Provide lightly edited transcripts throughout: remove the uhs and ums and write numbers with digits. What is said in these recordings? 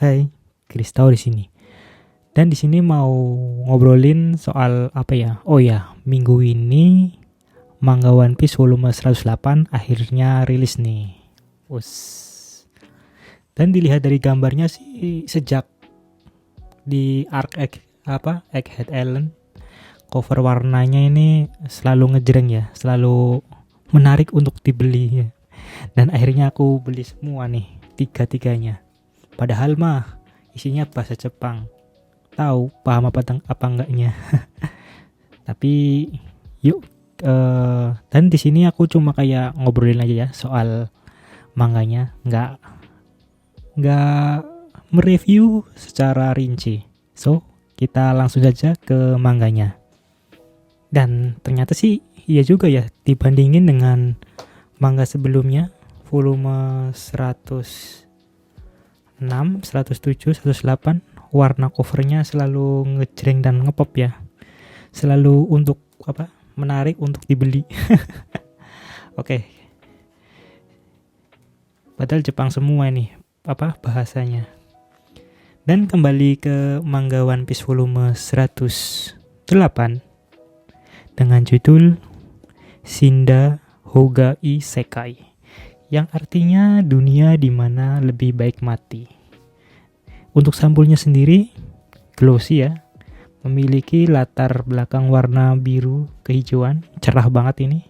Hai, Kristau di sini. Dan di sini mau ngobrolin soal apa ya? Oh ya, minggu ini manga One Piece volume 108 akhirnya rilis nih. Us. Dan dilihat dari gambarnya sih sejak di Egghead Island, cover warnanya ini selalu ngejreng ya, selalu menarik untuk dibeli ya. Dan akhirnya aku beli semua nih, tiga-tiganya. Padahal mah isinya bahasa Jepang. Tahu paham apa enggaknya. Tapi yuk dan di sini aku cuma kayak ngobrolin aja ya soal manganya, nggak mereview secara rinci. So, kita langsung saja ke manganya. Dan ternyata sih iya juga ya, dibandingin dengan manga sebelumnya, volume 106, 107, 108, warna covernya selalu ngejreng dan ngepop ya. Selalu untuk menarik untuk dibeli. Oke. Padahal Jepang semua nih bahasanya. Dan kembali ke manga One Piece volume 108 dengan judul Shinda Hoga Isekai, yang artinya dunia di mana lebih baik mati. Untuk sampulnya sendiri glossy ya, memiliki latar belakang warna biru kehijauan, cerah banget ini.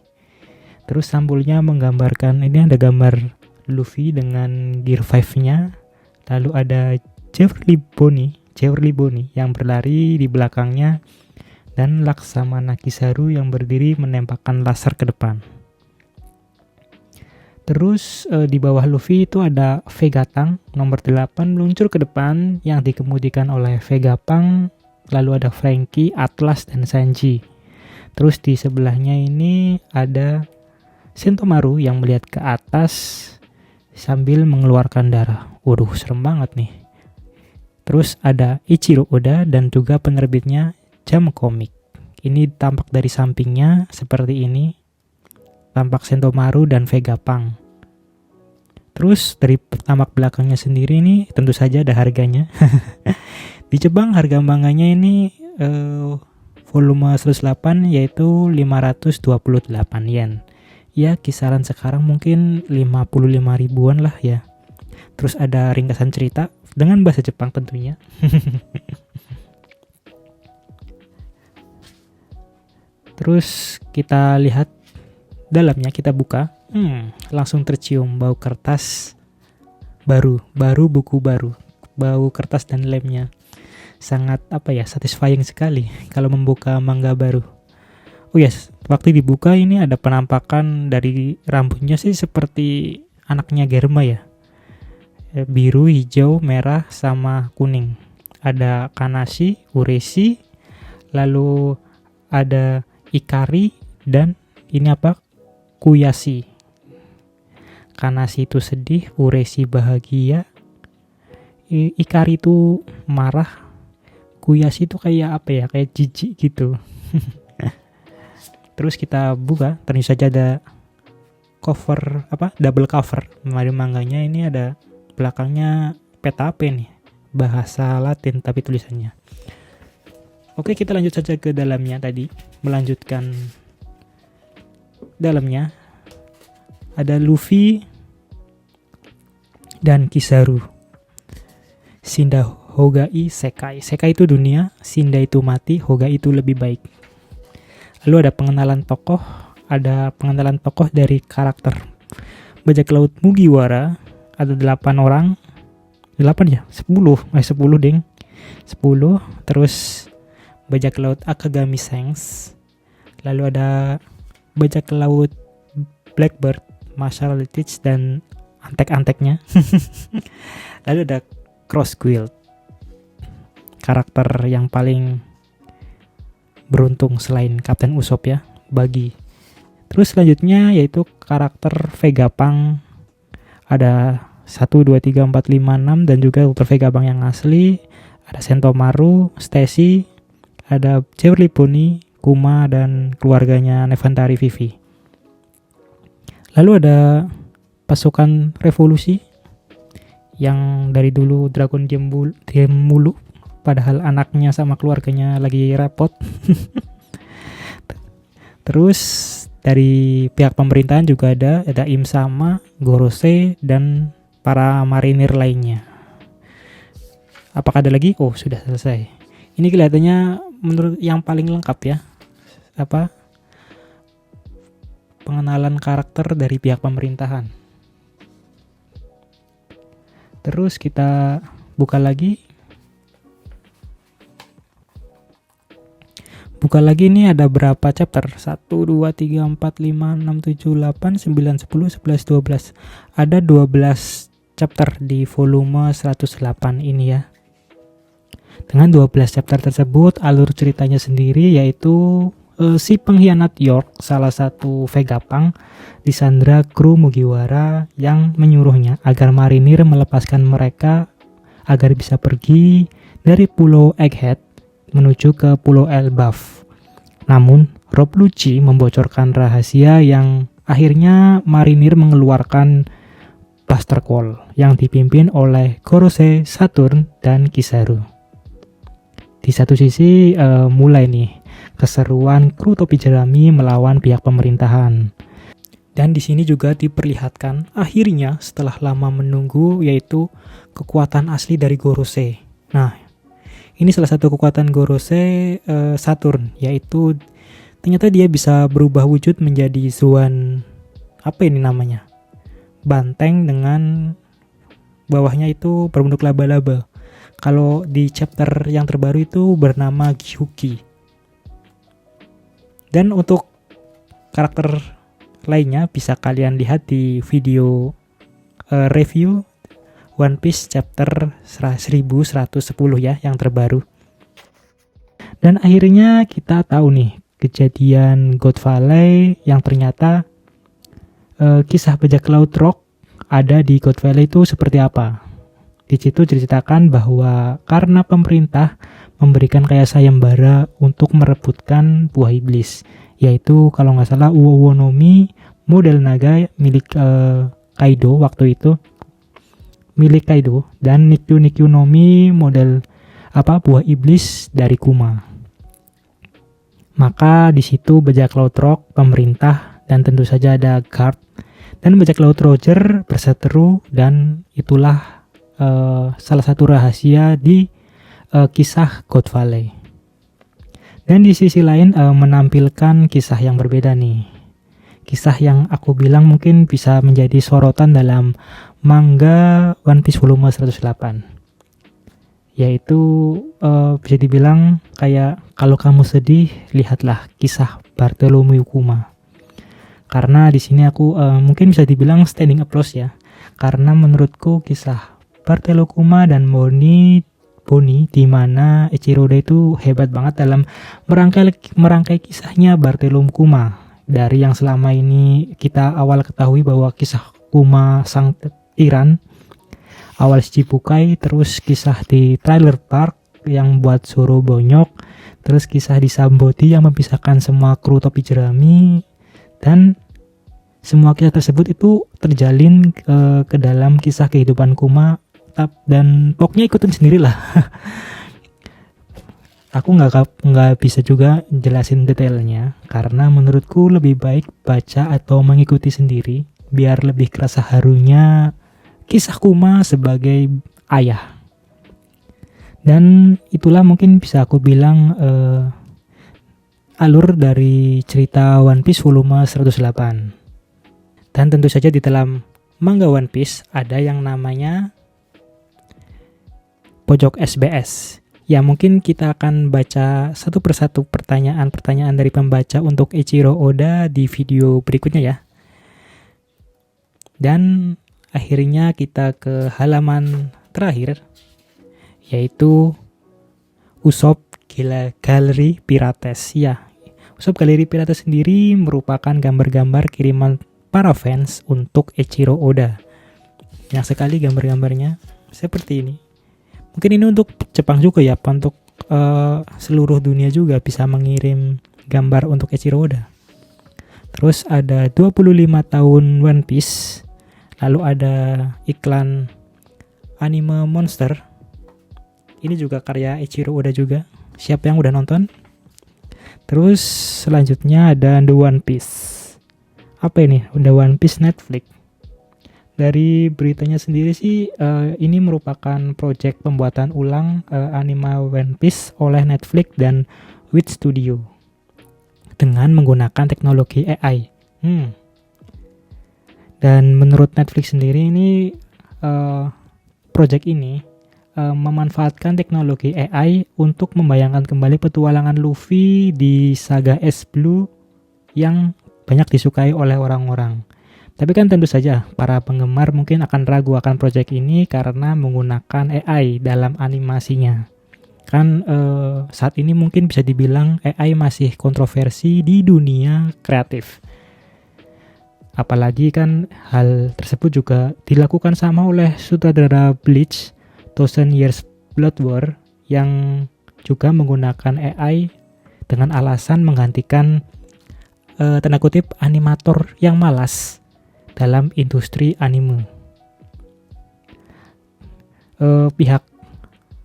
Terus sampulnya menggambarkan, ini ada gambar Luffy dengan Gear 5-nya, lalu ada Jewelry Bonnie yang berlari di belakangnya, dan Laksamana Kizaru yang berdiri menembakkan laser ke depan. Terus di bawah Luffy itu ada Vegapunk nomor 8 meluncur ke depan yang dikemudikan oleh Vegapunk, lalu ada Franky, Atlas, dan Sanji. Terus di sebelahnya ini ada Sentomaru yang melihat ke atas sambil mengeluarkan darah. Waduh, serem banget nih. Terus ada Ichiro Oda dan juga penerbitnya Jump Comic. Ini tampak dari sampingnya seperti ini. Tampak Sentomaru dan Vegapunk. Terus dari tamak belakangnya sendiri ini tentu saja ada harganya. Di Jepang harga manganya ini volume 108 yaitu 528 yen. Ya kisaran sekarang mungkin 55 ribuan lah ya. Terus ada ringkasan cerita dengan bahasa Jepang tentunya. Terus kita lihat dalamnya, kita buka. Langsung tercium bau kertas baru, buku baru, bau kertas dan lemnya. Sangat satisfying sekali kalau membuka manga baru. Oh yes, waktu dibuka ini ada penampakan dari rambutnya sih seperti anaknya Germa ya. Biru, hijau, merah, sama kuning. Ada Kanashi, Ureshi, lalu ada Ikari, dan ini Kuyashi. Kanashi itu sedih, Ureshi bahagia, Ikari itu marah, Kuyashi itu kayak kayak jijik gitu. Terus kita buka, tentu saja ada cover double cover dari manganya. Ini ada belakangnya peta apa nih, bahasa Latin tapi tulisannya. Oke, kita lanjut saja ke dalamnya tadi. Melanjutkan dalamnya ada Luffy dan Kizaru. Shinda Hoga Isekai. Sekai itu dunia, Shinda itu mati, Hoga itu lebih baik. Lalu ada pengenalan tokoh dari karakter bajak laut Mugiwara. Ada 8 orang. 8 ya? 10 deng. 10. Terus bajak laut Akagami Shanks. Lalu ada bajak laut Blackbird, Marshall Litich, dan antek-anteknya. Lalu ada Cross Guild, karakter yang paling beruntung selain Kapten Usopp ya, Buggy. Terus selanjutnya yaitu karakter Vegapunk. Ada 1, 2, 3, 4, 5, 6 dan juga Ultra Vegapunk yang asli. Ada Sentomaru, Stacy, ada Jewelry Bonnie, Kuma, dan keluarganya Nefertari Vivi. Lalu ada pasukan revolusi yang dari dulu dragon diam mulu, padahal anaknya sama keluarganya lagi repot. Terus dari pihak pemerintahan juga ada Im Sama, Gorose, dan para marinir lainnya. Apakah ada lagi? Oh, sudah selesai. Ini kelihatannya menurut yang paling lengkap ya. Pengenalan karakter dari pihak pemerintahan. Terus kita buka lagi. Ini ada berapa chapter? 1, 2, 3, 4, 5, 6, 7, 8, 9, 10, 11, 12. Ada 12 chapter di volume 108 ini ya. Dengan 12 chapter tersebut, alur ceritanya sendiri yaitu si pengkhianat York, salah satu Vegapunk, disandra kru Mugiwara yang menyuruhnya agar marinir melepaskan mereka agar bisa pergi dari Pulau Egghead menuju ke Pulau Elbaf. Namun, Rob Lucci membocorkan rahasia yang akhirnya marinir mengeluarkan Buster Call yang dipimpin oleh Gorose, Saturn, dan Kizaru. Di satu sisi mulai nih keseruan kru topi jerami melawan pihak pemerintahan. Dan di sini juga diperlihatkan akhirnya setelah lama menunggu yaitu kekuatan asli dari Gorose. Nah, ini salah satu kekuatan Gorose Saturn, yaitu ternyata dia bisa berubah wujud menjadi Zoan, apa ini namanya? Banteng dengan bawahnya itu berbentuk laba-laba. Kalau di chapter yang terbaru itu bernama Gyuki. Dan untuk karakter lainnya bisa kalian lihat di video review One Piece chapter 1110 ya, yang terbaru. Dan akhirnya kita tahu nih kejadian God Valley yang ternyata kisah bajak laut Rock ada di God Valley itu seperti apa. Di situ diceritakan bahwa karena pemerintah memberikan kayak sayembara untuk merebutkan buah iblis, yaitu kalau nggak salah Uowo no Mi model naga milik Kaido waktu itu, milik Kaido, dan Nikyu no Mi model buah iblis dari Kuma. Maka di situ bajak laut Rock, pemerintah, dan tentu saja ada guard dan bajak laut Roger berseteru, dan itulah salah satu rahasia di kisah God Valley. Dan di sisi lain menampilkan kisah yang berbeda nih. Kisah yang aku bilang mungkin bisa menjadi sorotan dalam manga One Piece volume 108. Yaitu bisa dibilang kayak kalau kamu sedih, lihatlah kisah Bartholomew Kuma. Karena di sini aku mungkin bisa dibilang standing applause ya. Karena menurutku kisah Bartholomew Kuma dan Bonnie di mana Eiichiro Oda itu hebat banget dalam merangkai kisahnya Bartholomew Kuma. Dari yang selama ini kita awal ketahui bahwa kisah Kuma sang tiran, awal Shichibukai, terus kisah di Trailer Park yang buat Zoro bonyok, terus kisah di Sambodi yang memisahkan semua kru topi jerami, dan semua kisah tersebut itu terjalin ke dalam kisah kehidupan Kuma, dan pokoknya ikutin sendirilah. Aku nggak bisa juga jelasin detailnya karena menurutku lebih baik baca atau mengikuti sendiri biar lebih kerasa harunya kisah Kuma sebagai ayah. Dan itulah mungkin bisa aku bilang alur dari cerita One Piece volume 108. Dan tentu saja di dalam manga One Piece ada yang namanya pojok SBS. Ya mungkin kita akan baca satu persatu pertanyaan-pertanyaan dari pembaca untuk Eiichiro Oda di video berikutnya ya. Dan akhirnya kita ke halaman terakhir, yaitu Usopp Galeri Pirates. Ya, Usopp Galeri Pirates sendiri merupakan gambar-gambar kiriman para fans untuk Eiichiro Oda. Yang sekali gambar-gambarnya seperti ini. Mungkin ini untuk Jepang juga ya, untuk seluruh dunia juga bisa mengirim gambar untuk Eiichiro Oda. Terus ada 25 tahun One Piece. Lalu ada iklan anime Monster. Ini juga karya Eiichiro Oda juga. Siapa yang udah nonton? Terus selanjutnya ada The One Piece. Apa ini? The One Piece Netflix. Dari beritanya sendiri sih, ini merupakan proyek pembuatan ulang anime One Piece oleh Netflix dan Wit Studio dengan menggunakan teknologi AI. Dan menurut Netflix sendiri ini, proyek ini memanfaatkan teknologi AI untuk membayangkan kembali petualangan Luffy di saga Ace Blue yang banyak disukai oleh orang-orang. Tapi kan tentu saja para penggemar mungkin akan ragu akan proyek ini karena menggunakan AI dalam animasinya. Kan saat ini mungkin bisa dibilang AI masih kontroversi di dunia kreatif. Apalagi kan hal tersebut juga dilakukan sama oleh sutradara Bleach, Thousand Years Blood War, yang juga menggunakan AI dengan alasan menggantikan tanda kutip animator yang malas dalam industri anime. Pihak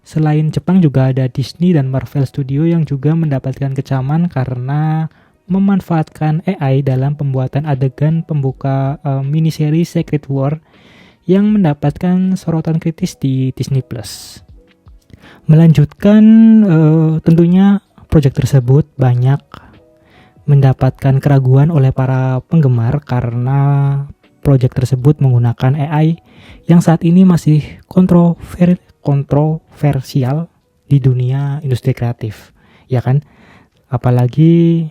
selain Jepang juga ada Disney dan Marvel Studio yang juga mendapatkan kecaman karena memanfaatkan AI dalam pembuatan adegan pembuka miniseri Secret War yang mendapatkan sorotan kritis di Disney Plus. Melanjutkan, tentunya proyek tersebut banyak mendapatkan keraguan oleh para penggemar karena proyek tersebut menggunakan AI yang saat ini masih kontroversial di dunia industri kreatif, ya kan? Apalagi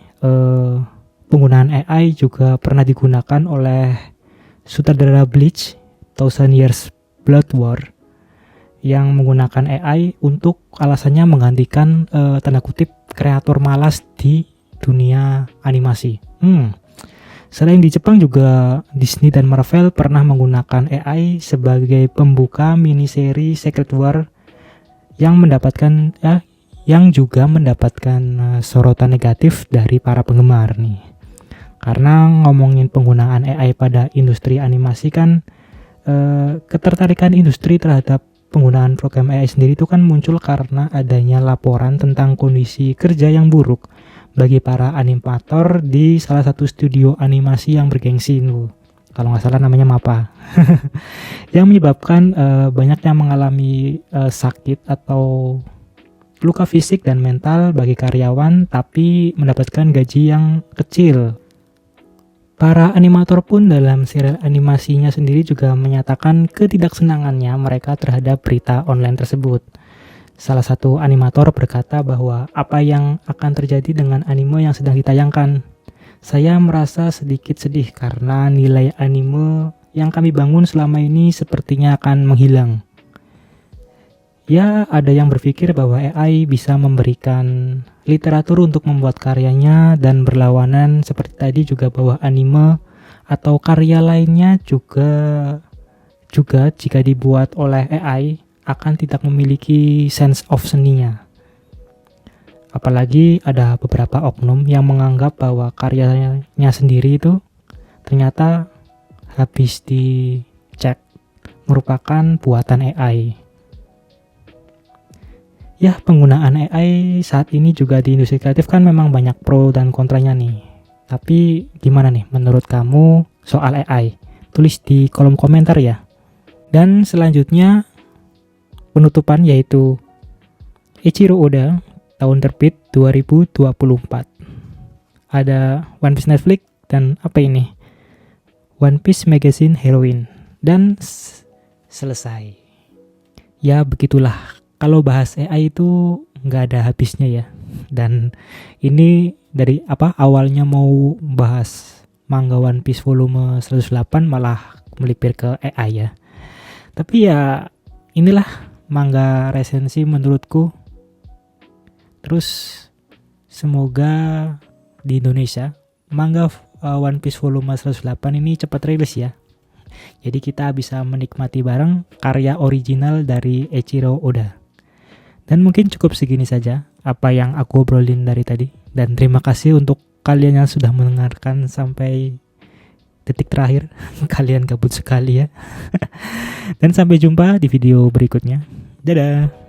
penggunaan AI juga pernah digunakan oleh sutradara Bleach, Thousand Years Blood War, yang menggunakan AI untuk alasannya menggantikan tanda kutip kreator malas di dunia animasi. Selain di Jepang juga Disney dan Marvel pernah menggunakan AI sebagai pembuka miniseri Secret War yang juga mendapatkan sorotan negatif dari para penggemar nih. Karena ngomongin penggunaan AI pada industri animasi kan, ketertarikan industri terhadap penggunaan program AI sendiri itu kan muncul karena adanya laporan tentang kondisi kerja yang buruk bagi para animator di salah satu studio animasi yang bergengsi itu. Kalau nggak salah namanya MAPPA. Yang menyebabkan banyak yang mengalami sakit atau luka fisik dan mental bagi karyawan, tapi mendapatkan gaji yang kecil. Para animator pun dalam serial animasinya sendiri juga menyatakan ketidaksenangannya mereka terhadap berita online tersebut. Salah satu animator berkata bahwa apa yang akan terjadi dengan anime yang sedang ditayangkan. Saya merasa sedikit sedih karena nilai anime yang kami bangun selama ini sepertinya akan menghilang. Ya, ada yang berpikir bahwa AI bisa memberikan literatur untuk membuat karyanya dan berlawanan seperti tadi juga bahwa anime atau karya lainnya juga jika dibuat oleh AI akan tidak memiliki sense of seninya. Apalagi ada beberapa oknum yang menganggap bahwa karyanya sendiri itu ternyata habis dicek merupakan buatan AI. Ya, penggunaan AI saat ini juga di industri kreatif kan memang banyak pro dan kontranya nih. Tapi gimana nih menurut kamu soal AI? Tulis di kolom komentar ya. Dan selanjutnya penutupan yaitu Eiichiro Oda, tahun terbit 2024. Ada One Piece Netflix dan apa ini? One Piece Magazine Heroine. Dan selesai. Ya begitulah. Kalau bahas AI itu nggak ada habisnya ya. Dan ini dari awalnya mau bahas manga One Piece volume 108 malah melipir ke AI ya. Tapi ya inilah manga resensi menurutku. Terus semoga di Indonesia manga One Piece volume 108 ini cepat rilis ya. Jadi kita bisa menikmati bareng karya original dari Eiichiro Oda. Dan mungkin cukup segini saja apa yang aku obrolin dari tadi. Dan terima kasih untuk kalian yang sudah mendengarkan sampai detik terakhir. Kalian gabut sekali ya. Dan sampai jumpa di video berikutnya. Dadah.